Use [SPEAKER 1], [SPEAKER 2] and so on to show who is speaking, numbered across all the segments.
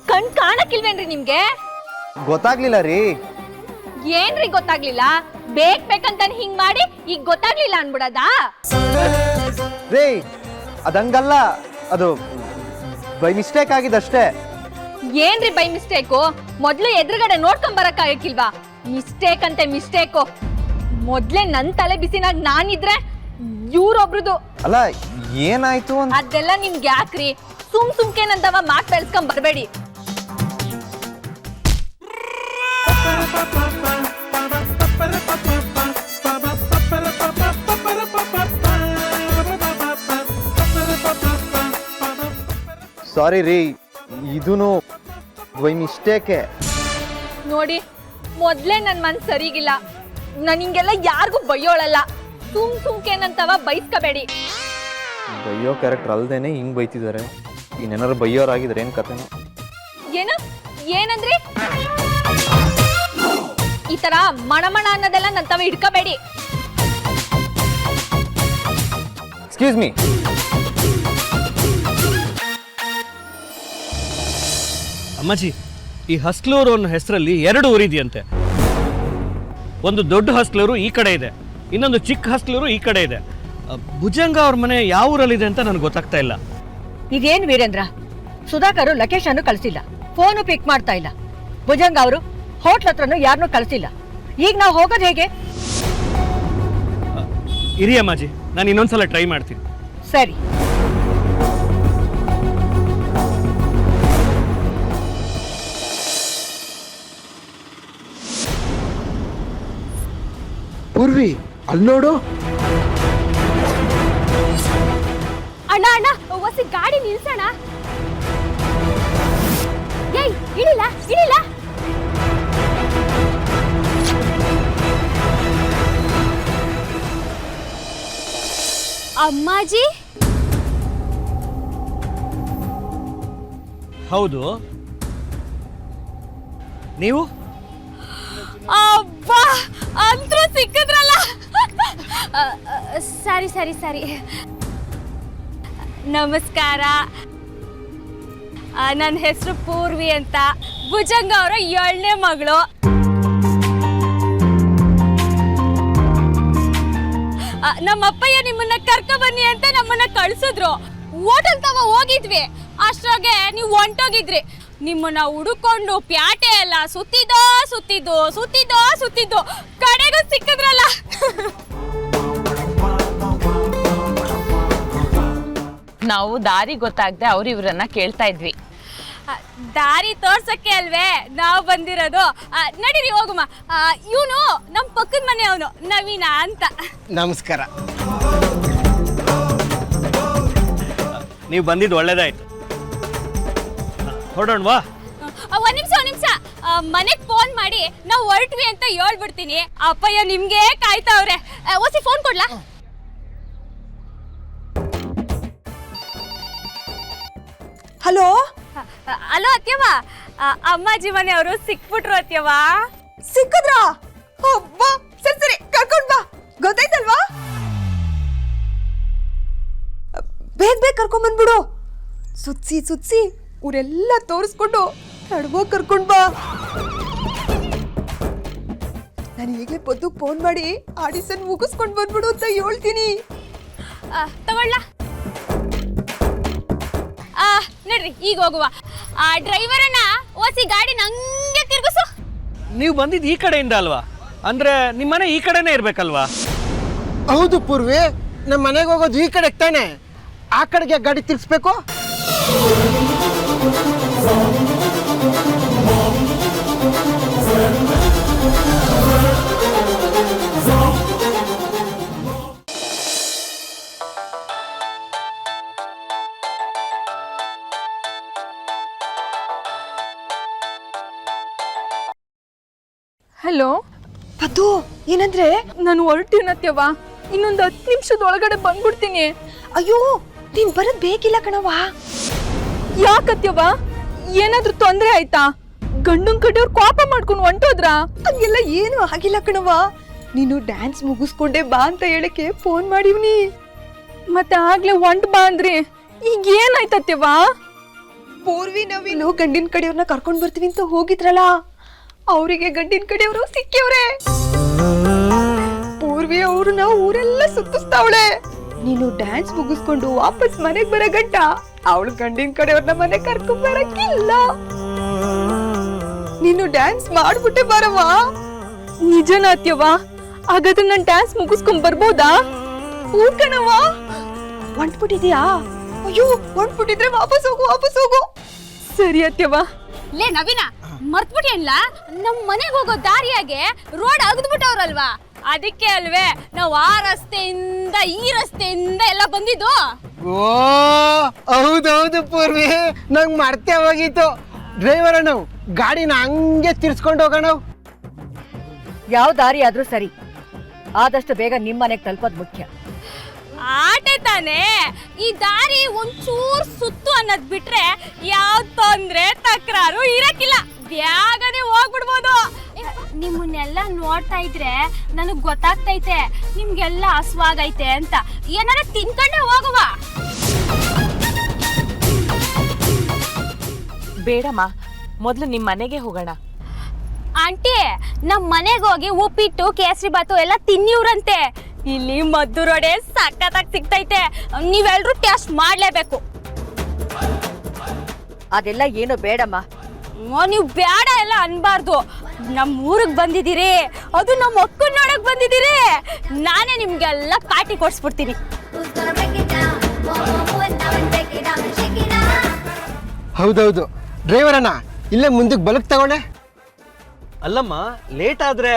[SPEAKER 1] ಕಣ್ ಕಾಣಕ್ಕಿಲ್ವೇನ್ರಿ ನಿಮ್ಗೆ?
[SPEAKER 2] ಗೊತ್ತಾಗ್ಲಿಲ್ಲ ರೀ.
[SPEAKER 1] ಏನ್ರಿ ಗೊತ್ತಾಗ್ಲಿಲ್ಲ? ಬೇಕಂತ ಹಿಂಗ್ ಮಾಡಿ ಈಗ ಗೊತ್ತಾಗ್ಲಿಲ್ಲ ಅನ್ಬಿಡದಾ?
[SPEAKER 2] ರೇ ಅದಂಗಲ್ಲ, ಅದು ಬೈ ಮಿಸ್ಟೇಕ್ ಆಗಿದಷ್ಟೇ.
[SPEAKER 1] ಏನ್ರಿ ಬೈ ಮಿಸ್ಟೇಕು? ಮೊದ್ಲು ಎದುರುಗಡೆ ನೋಡ್ಕೊಂಡ್ ಬರಕ್ಕಾಗಕ್ಕಿಲ್ವಾ? ಮಿಸ್ಟೇಕ್ ಅಂತೆ ಮಿಸ್ಟೇಕು. ಮೊದ್ಲೇ ನನ್ ತಲೆ ಬಿಸಿನಾಗ ನಾನಿದ್ರೆ ಇವ್ರೊಬ್ರದು.
[SPEAKER 2] ಅಲ್ಲ ಏನಾಯ್ತು ಅಂತ
[SPEAKER 1] ಅದೆಲ್ಲ ನಿಮ್ಗೆ ಯಾಕ್ರಿ? ಸುಮ್ಕೆನಂತವ ಮಾತ್ ಬೆಳ್ಸ್ಕೊಂಡ್ ಬರ್ಬೇಡಿ.
[SPEAKER 2] ಸಾರಿ ರೀ, ಇದೂನು ಬೈ ಮಿಸ್ಟೇಕೆ.
[SPEAKER 1] ನೋಡಿ, ಮೊದ್ಲೇ ನನ್ ಮನ್ಸ್ ಸರಿಗಿಲ್ಲ. ನಾನು ಹಿಂಗೆಲ್ಲ ಯಾರಿಗೂ ಬೈಯೋಳಲ್ಲ. ಸುಮ್ಕೆನಂತವ ಬೈಸ್ಕೋಬೇಡಿ.
[SPEAKER 2] ಬೈಯೋ ಕ್ಯಾರೆಕ್ಟರ್ ಅಲ್ದೇನೆ ಹಿಂಗ್ ಬೈತಿದ್ದಾರೆ. ಇನ್ನೇನಾರು ಬೈಯೋರಾಗಿದ್ರೆ ಏನ್ ಕತೆನೋ.
[SPEAKER 1] ಏನು ಏನಂದ್ರಿ? ಈ ತರ ಮಣಮಣ ಅನ್ನೋದೆಲ್ಲ ನಂತವ ಹಿಡ್ಕೋಬೇಡಿ.
[SPEAKER 2] Excuse me.
[SPEAKER 3] ಅಮ್ಮಾಜಿ, ಈ ಹಸ್ಕ್ಲೂರು ಅನ್ನೋ ಹೆಸರಲ್ಲಿ 2 ಊರಿದೆಯಂತೆ. ಒಂದು ದೊಡ್ಡ ಹಸ್ಕ್ಲೂರು ಈ ಕಡೆ ಇದೆ, ಇನ್ನೊಂದು ಚಿಕ್ಕ ಹಸ್ಕ್ಲೂರು ಈ ಕಡೆ ಇದೆ. ಭುಜಂಗ ಅವ್ರ ಮನೆ ಯಾವ ಊರಲ್ಲಿದೆ ಅಂತ ನನಗೆ ಗೊತ್ತಾಗ್ತಾ ಇಲ್ಲ.
[SPEAKER 4] ಇದೇನು ವೀರೇಂದ್ರ, ಸುಧಾಕರ್ ಲೊಕೇಶನ್ ಕಳಿಸಿಲ್ಲ, ಫೋನು ಪಿಕ್ ಮಾಡ್ತಾ ಇಲ್ಲ. ಭುಜಂಗ ಅವರು ಹೋಟ್ಲ್ ಹತ್ರನೂ ಯಾರನ್ನೂ ಕಳಿಸಿಲ್ಲ. ಈಗ ನಾವು ಹೋಗೋದು ಹೇಗೆ?
[SPEAKER 3] ಇರಿ ಅಮ್ಮಾಜಿ, ನಾನು ಇನ್ನೊಂದ್ಸಲ ಟ್ರೈ ಮಾಡ್ತೀನಿ.
[SPEAKER 4] ಸರಿ.
[SPEAKER 5] ಪೂರ್ವಿ, ಅಲ್ಲಿ ನೋಡು.
[SPEAKER 1] ಅಣ್ಣ ಹೊಸ ಗಾಡಿ ನಿಲ್ಸೋಣ. ಏಯ್ ಇಳಿಲ್ಲ. ಅಮ್ಮಾಜಿ?
[SPEAKER 3] ಹೌದು, ನೀವು?
[SPEAKER 1] ಅಬ್ಬಾ, ಅಂತೂ ಸಿಕ್ಕಿದ್ರಲ್ಲ. ಸರಿ. ನಮಸ್ಕಾರ. ನನ್ನ ಹೆಸರು ಪೂರ್ವಿ ಅಂತ. ಭುಜಂಗ ಅವರ 7ನೇ ಮಗಳು. ನಮ್ಮಪ್ಪಯ್ಯ ನಿಮ್ಮನ್ನ ಕರ್ಕ ಬನ್ನಿ ಅಂತ ನಮ್ಮನ್ನ ಕಳ್ಸಿದ್ರು. ಹೋಟೆಲ್ ತವ ಹೋಗಿದ್ವಿ, ಅಷ್ಟ್ರಾಗೆ ನೀವು ಹೊಂಟೋಗಿದ್ರಿ. ನಿಮ್ಮನ್ನ ಹುಡುಕೊಂಡು ಪ್ಯಾಟೆ ಎಲ್ಲ ಸುತ್ತಿದ್ದು ಕಡೆಗೂ ಸಿಕ್ಕಿದ್ರಲ್ಲ.
[SPEAKER 6] ನಾವು ದಾರಿ ಗೊತ್ತಾಗದೆ ಇವ್ರನ್ನ ಕೇಳ್ತಾ ಇದ್ವಿ.
[SPEAKER 1] ದಾರಿ ತೋರ್ಸಕ್ಕೆ ಅಲ್ವೇ ನಾವು ಬಂದಿರೋದು. ನಡೀರಿ ಹೋಗುಮ. ಇವನು ನಮ್ಮ ಪಕ್ಕದ ಮನೆ, ಅವನು ನವೀನ ಅಂತ.
[SPEAKER 5] ನಮಸ್ಕಾರ.
[SPEAKER 3] ನೀವು ಬಂದಿದ್ದು ಒಳ್ಳೇದಾಯ್ತು. ಹೊರಡೋಣವಾ?
[SPEAKER 1] ಒಂದ್ ನಿಮಿಷ. ಮನೆಗ್ ಫೋನ್ ಮಾಡಿ ನಾವು ಹೊರಟ್ವಿ ಅಂತ ಹೇಳ್ಬಿಡ್ತೀನಿ. ಅಪ್ಪಯ್ಯ ನಿಮ್ಗೆ ಕಾಯ್ತಾವ್ರೆ. ಓಸಿ ಫೋನ್ ಕೊಡ್ಲಾ?
[SPEAKER 4] ಹಲೋ
[SPEAKER 1] ಹಲೋ ಅತ್ಯವ್ವ, ಅಮ್ಮಾಜಿ ಮನೆಯವರು ಸಿಕ್ಬಿಟ್ರು ಅತ್ಯವ್ವ.
[SPEAKER 4] ಸಿಕ್ಕಿದ್ರಾ? ಸರಿ ಕರ್ಕೊಂಡ್ ಬಾ. ಗೊತ್ತಾಯ್ತಲ್ವಾ? ಬೇಗ ಕರ್ಕೊಂಡ್ ಬಂದ್ಬಿಡು. ಸುತ್ಸಿ ಊರೆಲ್ಲ ತೋರಿಸ್ಕೊಂಡು ನಡ್ಗೋಗಿ ಕರ್ಕೊಂಡ್ ಬಾ. ನಾನು ಈಗಲೇ ಪೊದ್ದು ಫೋನ್ ಮಾಡಿ ಆಡಿಷನ್ ಮುಗಿಸ್ಕೊಂಡು ಬಂದ್ಬಿಡು ಅಂತ ಹೇಳ್ತೀನಿ.
[SPEAKER 1] ತಗೊಳ್ಳ. ನಡ್ರಿ ಈಗ ಹೋಗುವ. ಡ್ರೈವರನ್ನ ಓಸಿ ಗಾಡಿ ನಂಗೆ ತಿರ್ಗಿಸು.
[SPEAKER 3] ನೀವು ಬಂದಿದ್ದು ಈ ಕಡೆಯಿಂದ ಅಲ್ವಾ? ಅಂದ್ರೆ ನಿಮ್ಮನೆ ಈ ಕಡೆನೇ ಇರ್ಬೇಕಲ್ವಾ?
[SPEAKER 5] ಹೌದು ಪೂರ್ವಿ, ನಮ್ಮ ಮನೆಗೆ ಹೋಗೋದು ಈ ಕಡೆ ತಾನೆ. ಆ ಕಡೆಗೆ ಗಾಡಿ ತಿರ್ಸ್ಬೇಕು.
[SPEAKER 1] ಹಲೋ
[SPEAKER 4] ಪದ್ದು, ಏನಂದ್ರೆ?
[SPEAKER 1] ನಾನು ಹೊರಟಿನತ್ಯವ್ವ, ಇನ್ನೊಂದು 10 ನಿಮಿಷದೊಳಗಡೆ ಬಂದ್ಬಿಡ್ತೀನಿ.
[SPEAKER 4] ಅಯ್ಯೋ, ನೀನ್ ಬರೋದ್ ಬೇಕಿಲ್ಲ ಕಣವ್ವ.
[SPEAKER 1] ಯಾಕತ್ಯವ್ವ, ಏನಾದ್ರೂ ತೊಂದ್ರೆ ಆಯ್ತಾ? ಗಂಡನ್ ಕಡೆಯವ್ರು ಕೋಪ ಮಾಡ್ಕೊಂಡು ಹೊಂಟೋದ್ರಾ?
[SPEAKER 4] ಹಂಗೆಲ್ಲ ಏನು ಆಗಿಲ್ಲ ಕಣವ್ವ. ನೀನು ಡ್ಯಾನ್ಸ್ ಮುಗಿಸ್ಕೊಂಡೆ ಬಾ ಅಂತ ಹೇಳಕ್ಕೆ ಫೋನ್ ಮಾಡಿವ್ನಿ.
[SPEAKER 1] ಮತ್ತೆ ಆಗ್ಲೇ ಹೊಂಟ್ ಬಾ ಅಂದ್ರಿ, ಈಗ ಏನಾಯ್ತತ್ಯವ?
[SPEAKER 7] ಪೂರ್ವಿ ನವೀನು ಗಂಡಿನ ಕಡೆಯವ್ರನ್ನ ಕರ್ಕೊಂಡ್ ಬರ್ತೀವಿ ಅಂತ ಹೋಗಿದ್ರಲ್ಲ, ಅವರಿಗೆ ಗಂಡಿನ ಕಡೆಯವರು ಸಿಕ್ಕಿವ್ರೆ. ಪೂರ್ವಿ ಅವ್ರನ್ನ ಊರೆಲ್ಲ ಸುತ್ತಿಸ್ತಾವಳೆ. ನೀನು ಡ್ಯಾನ್ಸ್ ಮುಗಿಸ್ಕೊಂಡು ವಾಪಸ್ ಮನೆಗ್ ಬರೋ ಗಂಟ ಅವಳು ಗಂಡಿನ ಕಡೆಯವ್ರನ್ನ ಮನೆ ಕರ್ಕೊಂಡ್ ಬರಕ್ಕಿಲ್ಲ. ನೀನು ಡ್ಯಾನ್ಸ್ ಮಾಡ್ಬಿಟ್ಟೆ ಬರವ.
[SPEAKER 1] ನಿಜನ ಅತ್ಯವ? ಹಾಗಾದ್ರೆ ನಾನು ಡ್ಯಾನ್ಸ್ ಮುಗಿಸ್ಕೊಂಡ್ ಬರ್ಬೋದಾ?
[SPEAKER 7] ಕಣವ, ಹೊಂಟ್ಬಿಟ್ಟಿದ್ಯಾ? ಅಯ್ಯೋ, ಹೊಂಟ್ಬಿಟ್ಟಿದ್ರೆ ವಾಪಸ್ ಹೋಗು.
[SPEAKER 1] ಸರಿ ಅತ್ಯವ. ಲೇ ನವೀನ, ಮರ್ತ್ಬಿಟ್ಟಿಯಲ್ಲ, ನಮ್ ಮನೆಗೆ ಹೋಗೋ ದಾರಿಯಾಗೆ ರೋಡ್ ಅಗದ್ಬಿಟ್ಟವ್ರಲ್ವಾ, ಅದಕ್ಕೆ ಅಲ್ವೇ ನಾವು ಆ ರಸ್ತೆಯಿಂದ ಈ ರಸ್ತೆಯಿಂದ ಎಲ್ಲ ಬಂದಿದ್ದು.
[SPEAKER 5] ಓ ಹೌದೌದು ಪೂರ್ವಿ, ನಂಗೆ ಮರ್ತೇ ಹೋಗಿತ್ತು. ಡ್ರೈವರ್ ನಾವು ಗಾಡಿನ ಹಂಗೆ ತಿರ್ಸ್ಕೊಂಡು ಹೋಗೋಣ.
[SPEAKER 4] ಯಾವ ದಾರಿ ಆದ್ರೂ ಸರಿ, ಆದಷ್ಟು ಬೇಗ ನಿಮ್ಮನೆಗೆ ತಲುಪೋದು ಮುಖ್ಯ.
[SPEAKER 1] ಆಟೆ ತಾನೇ, ಈ ದಾರಿ ಒಂಚೂರ್ ಸುತ್ತು ಅನ್ನೋದ್ ಬಿಟ್ರೆ ಯಾವ ತೊಂದ್ರೆ ತಕರಾರು ಇರಕ್ಕಿಲ್ಲ, ಬ್ಯಾಗನೆ ಹೋಗ್ಬಿಡ್ಬೋದು. ನಿಮ್ಮನ್ನೆಲ್ಲ ನೋಡ್ತಾ ಇದ್ರೆ ನನಗ್ ಗೊತ್ತಾಗ್ತೈತೆ ನಿಮ್ಗೆಲ್ಲ ಹಸ್ವಾಗೈತೆ ಅಂತ. ಏನಾರ ತಿನ್ಕೊಂಡೆ ಹೋಗುವ.
[SPEAKER 6] ಬೇಡಮ್ಮ, ಮೊದ್ಲು ನಿಮ್ ಮನೆಗೆ ಹೋಗೋಣ.
[SPEAKER 1] ಆಂಟಿ, ನಮ್ ಮನೆಗೆ ಹೋಗಿ ಉಪ್ಪಿಟ್ಟು ಕೇಸರಿ ಬಾತು ಎಲ್ಲ ತಿನ್ನಿವ್ರಂತೆ. ಇಲ್ಲಿ ಮದ್ದೂರೊಡೆ ಸಖತ್ತಾಗಿ ಸಿಗ್ತೈತೆ, ನೀವೆಲ್ರೂ ಟೇಸ್ಟ್ ಮಾಡ್ಲೇಬೇಕು.
[SPEAKER 4] ಅದೆಲ್ಲ ಏನು ಬೇಡಮ್ಮ.
[SPEAKER 1] ನೀವು ಬೇಡ ಎಲ್ಲ ಅನ್ಬಾರ್ದು. ನಮ್ಮ ಊರಿಗೆ ಬಂದಿದ್ದೀರಿ, ಅದು ನಮ್ಮ ಅಕ್ಕನ ನೋಡಕ್ ಬಂದಿದ್ದೀರಿ. ನಾನೇ ನಿಮ್ಗೆಲ್ಲ ಪಾರ್ಟಿ ಕೊಡ್ಸ್ಬಿಡ್ತೀನಿ.
[SPEAKER 5] ಹೌದೌದು ಡ್ರೈವರ್ ಅಣ್ಣ, ಇಲ್ಲೇ ಮುಂದಕ್ಕೆ ಬಲಕ್ ತಗೊಂಡೆ.
[SPEAKER 3] ಅಲ್ಲಮ್ಮ, ಲೇಟ್ ಆದ್ರೆ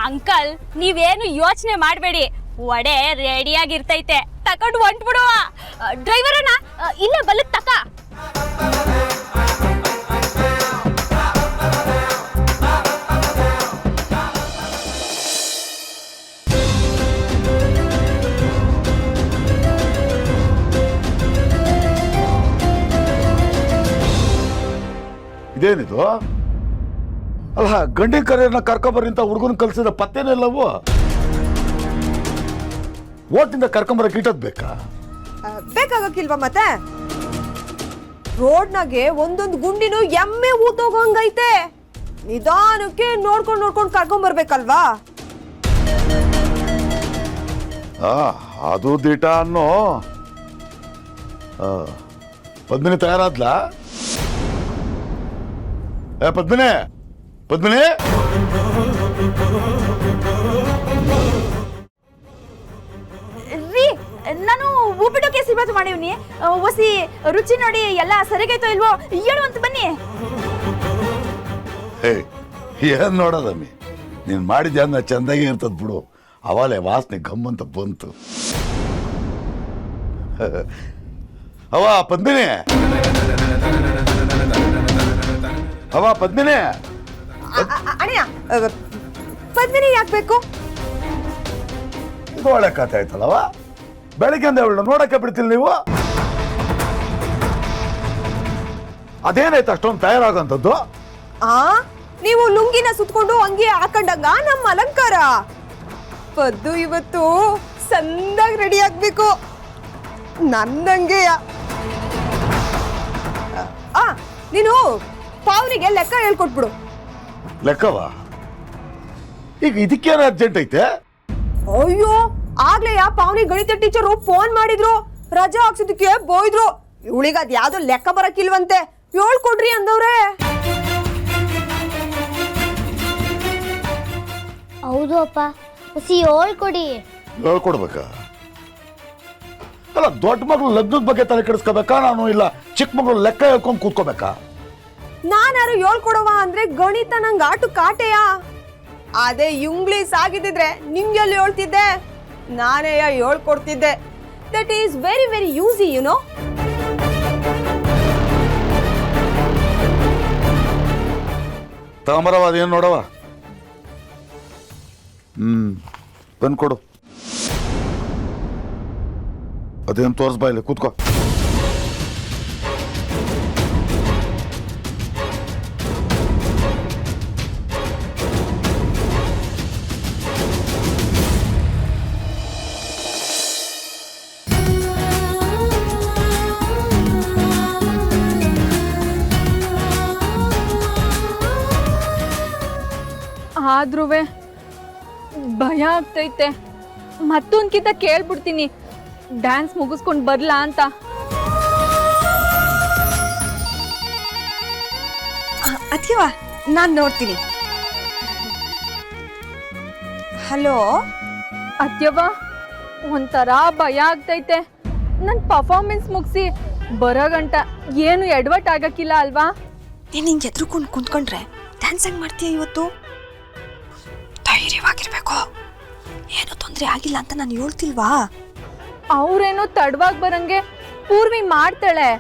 [SPEAKER 1] ಅಂಕಲ್, ನೀವೇನು ಯೋಚನೆ ಮಾಡಬೇಡಿ, ವಡೆ ರೆಡಿಯಾಗಿರ್ತೈತೆ, ತಕೊಂಡು ಹೊಂಟ್ಬಿಡುವ. ಡ್ರೈವರ್ ಅಣ್ಣ, ಇಲ್ಲೇ ಬಲಕ್ ತಕ.
[SPEAKER 8] ಇದೇನಿದು? ಅಲ್ಲ, ಗಂಡಿನ ಕರೆಯನ್ನ ಕರ್ಕೊಂಬರ್ರಿ ಅಂತ ಹುಡುಗನ ಕಲ್ಸಿದ ಪತ್ತೇನಿಲ್ಲವು. ಓಟಿಂದ ಕರ್ಕೊಂಬರಕ್ಕೆ ಇಟ್ಟದ್ ಬೇಕಾ?
[SPEAKER 7] ಬೇಕಾಗಕ್ಕಿಲ್ವಾ ಮತ್ತೆ? ರೋಡ್ನಾಗೆ ಒಂದೊಂದು ಗುಂಡಿನೂ ಎಮ್ಮೆ ಊತೋಗಂಗೈತೆ. ನಿಧಾನಕ್ಕೆ ನೋಡ್ಕೊಂಡು ಕರ್ಕೊಂಬರ್ಬೇಕಲ್ವಾ?
[SPEAKER 8] ಅದು ದಿಟ ಅನ್ನೋ. ಪದ್ಮಿನಿ ತಯಾರಾದ್ಲಾ? ಪದ್ಮಿನಿ, ಪದ್ಮಿನಿ,
[SPEAKER 7] ರೀ, ನಾನು ಉಪ್ಪಿಟ್ಟು ಕೇಸರಿ ಬಾತು ಮಾಡಿವ್ನಿ. ಒಸಿ ರುಚಿ ನೋಡಿ ಎಲ್ಲ ಸರಿಗೈತೋ ಇಲ್ವೋ ಹೇಳುವಂತ ಬನ್ನಿ.
[SPEAKER 8] ಏನ್ ನೋಡೋದಮ್ಮಿ, ನೀನ್ ಮಾಡಿದ್ಯಾ ಅಂದ ಚಂದಾಗಿ ಇರ್ತದ ಬಿಡು. ಅವಾಲೆ ವಾಸನೆ ಗಮ್ಮಂತ ಬಂತು. ಅವ ಪದ್ಮಿನಿ, ಅವ ಪದ್ಮಿನಿ.
[SPEAKER 7] ಅಣ್ಣ, ಪದ್ಮಿನಿ ಯಾಕೆ ಬೇಕು?
[SPEAKER 8] ಇದು ಒಳ್ಳೆ ಕಥೆ ಆಯ್ತಲ್ಲವ. ಬೆಳಿಗ್ಗೆ ಅವಳನ್ನ ನೋಡಕ್ಕೆ ಬಿಡ್ತಿಲ್ಲ ನೀವು. ಅದೇನಾಯ್ತು ಅಷ್ಟೊಂದು ತಯಾರಾಗಂಥದ್ದು?
[SPEAKER 7] ನೀವು ಲುಂಗಿನ ಸುತ್ಕೊಂಡು ಅಂಗಿ ಹಾಕೊಂಡಂಗ ನಮ್ಮ ಅಲಂಕಾರ. ಪದ್ದು ಇವತ್ತು ಸಂದಾಗಿ ರೆಡಿ ಆಗ್ಬೇಕು, ನಂದಂಗೆ. ನೀನು ಪಾವ್ನಿಗೆ ಲೆಕ್ಕ ಹೇಳ್ಕೊಟ್ಬಿಡು.
[SPEAKER 8] ಲೆಕ್ಕವ? ಈಗ ಇದಕ್ಕೇನು ಅರ್ಜೆಂಟ್ ಐತೆ?
[SPEAKER 7] ಅಯ್ಯೋ, ಆಗ್ಲೇ ಪಾವ್ನಿ ಗಣಿತ ಟೀಚರು ಫೋನ್ ಮಾಡಿದ್ರು, ರಜಾ ಹಾಕ್ಸಿದಕ್ಕೆ ಬೋಯ್ದ್ರು. ಇವಳಿಗೆ ಅದ್ ಯಾವ್ದೋ ಲೆಕ್ಕ ಬರಕ್ಕಿಲ್ವಂತೆ, ಹೇಳ್ಕೊಡ್ರಿ ಅಂದವ್ರೆ.
[SPEAKER 9] ಹೌದು ಅಪ್ಪ, ಹೊಸಿ ಹೇಳ್ಕೊಡಿ.
[SPEAKER 8] ಹೇಳ್ಕೊಡ್ಬೇಕಾ? ಅಲ್ಲ, ದೊಡ್ಡ ಮಗಳು ಲಗ್ನದ ಬಗ್ಗೆ ತಲೆ ಕೆಡಿಸ್ಕೋಬೇಕಾ ನಾನು, ಇಲ್ಲ ಚಿಕ್ಕ ಮಗಳು ಲೆಕ್ಕ ಹೇಳ್ಕೊಂಡು ಕೂತ್ಕೋಬೇಕಾ?
[SPEAKER 7] ನಾನಾರು ಹೇಳ್ಕೊಡವ ಅಂದ್ರೆ ಗಣಿತ ನಂಗೆ ಆಟು ಕಾಟೆಯ. ಅದೇ ಇಂಗ್ಲೀಷ್ ಆಗಿದ್ದಿದ್ರೆ ನಿಮ್ಗೆಲ್ಲಿ ಹೇಳ್ತಿದ್ದೆ, ನಾನೇ ಹೇಳ್ಕೊಡ್ತಿದ್ದೆ. ದಟ್ ಈಸ್ ವೆರಿ ವೆರಿ ಯೂಸಿ, ಯು ನೋ.
[SPEAKER 8] ತಾಮರವ ಅದೇನು ನೋಡವ. ಬಂದ್ಕೊಡು. ಅದೇನು ತೋರಿಸ್ಬಾ, ಇಲ್ಲಿ ಕೂತ್ಕೋ.
[SPEAKER 1] ಆದ್ರೂ ಭಯ ಆಗ್ತೈತೆ. ಮತ್ತೊಂದ್ಕಿಂತ ಕೇಳ್ಬಿಡ್ತೀನಿ ಡ್ಯಾನ್ಸ್ ಮುಗಿಸ್ಕೊಂಡು ಬರ್ಲಾ ಅಂತ.
[SPEAKER 7] ಅತ್ಯವ ನಾನು ನೋಡ್ತೀನಿ. ಹಲೋ
[SPEAKER 1] ಅತ್ಯವ್ವ, ಒಂಥರ ಭಯ ಆಗ್ತೈತೆ. ನನ್ನ ಪರ್ಫಾರ್ಮೆನ್ಸ್ ಮುಗಿಸಿ ಬರೋಗಂಟ ಏನು ಎಡವಟ್ ಆಗಕ್ಕಿಲ್ಲ ಅಲ್ವಾ?
[SPEAKER 7] ನೀನು ಹಿಂಗೆ ಎದ್ರುಕೊಂಡು ಕುಂತ್ಕೊಂಡ್ರೆ ಡ್ಯಾನ್ಸ್ ಹೆಂಗೆ ಮಾಡ್ತೀಯ ಇವತ್ತು? ಧೈರ್ಯವಾಗಿರ್ಬೇಕು, ಏನೋ ತೊಂದರೆ ಆಗಿಲ್ಲ ಅಂತ ನಾನು ಹೇಳ್ತಿಲ್ವಾ?
[SPEAKER 1] ಅವ್ರೇನೋ ತಡವಾಗಿ ಬರಂಗೆ ಪೂರ್ವಿ ಮಾಡ್ತಾಳೆ,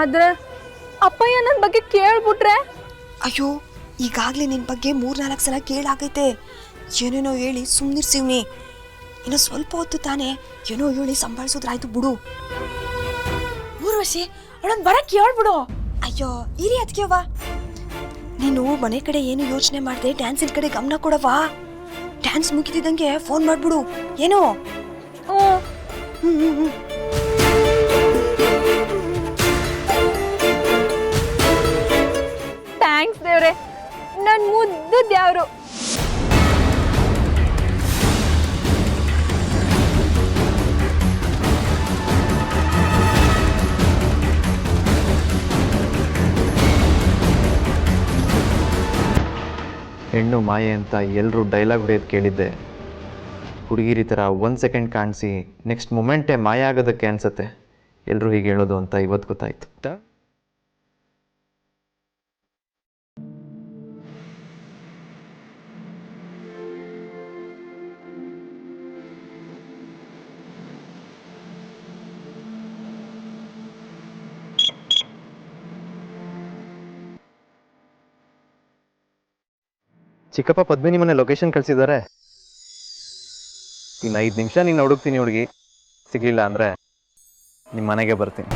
[SPEAKER 1] ಆದ್ರೆ ಅಪ್ಪಯ್ಯ ನನ್ನ ಬಗ್ಗೆ ಕೇಳ್ಬಿಟ್ರೆ?
[SPEAKER 7] ಅಯ್ಯೋ, ಈಗಾಗಲೇ ನಿನ್ನ ಬಗ್ಗೆ 3-4 ಸಲ ಕೇಳಾಗೈತೆ. ಏನೇನೋ ಹೇಳಿ ಸುಮ್ಮನಿರ್ಸಿವ್ನಿ. ಇನ್ನು ಸ್ವಲ್ಪ ಹೊತ್ತು ತಾನೇ ಏನೋ ಹೇಳಿ ಸಂಭಾಳಿಸೋದ್ರಾಯ್ತು ಬಿಡು. ಊರ್ವಶಿ, ಅವಳನ್ನ ಬರಕ್ಕೆ ಹೇಳ್ಬಿಡು. ಅಯ್ಯೋ ಇರಿ ಅದಕ್ಕೆವಾ, ನೀನು ಮನೆ ಕಡೆ ಏನು ಯೋಚನೆ ಮಾಡದೆ ಡ್ಯಾನ್ಸಿನ ಕಡೆ ಗಮನ ಕೊಡವಾ. Dance ಮುಗಿತಿದ್ದಂಗೆ phone ಮಾಡ್ಬಿಡು. ಏನೋ?
[SPEAKER 1] ಥ್ಯಾಂಕ್ಸ್ ದೇವ್ರೆ, ನನ್ನ ಮುದ್ದು ದ್ಯಾವ್ರು.
[SPEAKER 2] ಹೆಣ್ಣು ಮಾಯೆ ಅಂತ ಎಲ್ಲರೂ ಡೈಲಾಗ್ ಹೊಡೆಯೋದು ಕೇಳಿದ್ದೆ. ಹುಡುಗಿರಿ ಥರ 1 ಸೆಕೆಂಡ್ ಕಾಣಿಸಿ ನೆಕ್ಸ್ಟ್ ಮೊಮೆಂಟೇ ಮಾಯ ಆಗೋದಕ್ಕೆ ಅನ್ಸತ್ತೆ ಎಲ್ಲರೂ ಹೀಗೆ ಹೇಳೋದು ಅಂತ ಇವತ್ತು ಗೊತ್ತಾಯ್ತು. ಚಿಕ್ಕಪ್ಪ ಪದ್ಮಿನಿ ಮನೆ ಲೊಕೇಶನ್ ಕಳಿಸಿದ್ದಾರೆ. ಇನ್ನು 5 ನಿಮಿಷ ನೀನು ಹುಡುಕ್ತೀನಿ ಹುಡುಗಿ, ಸಿಗಲಿಲ್ಲ ಅಂದರೆ ನಿಮ್ಮ ಮನೆಗೆ ಬರ್ತೀನಿ.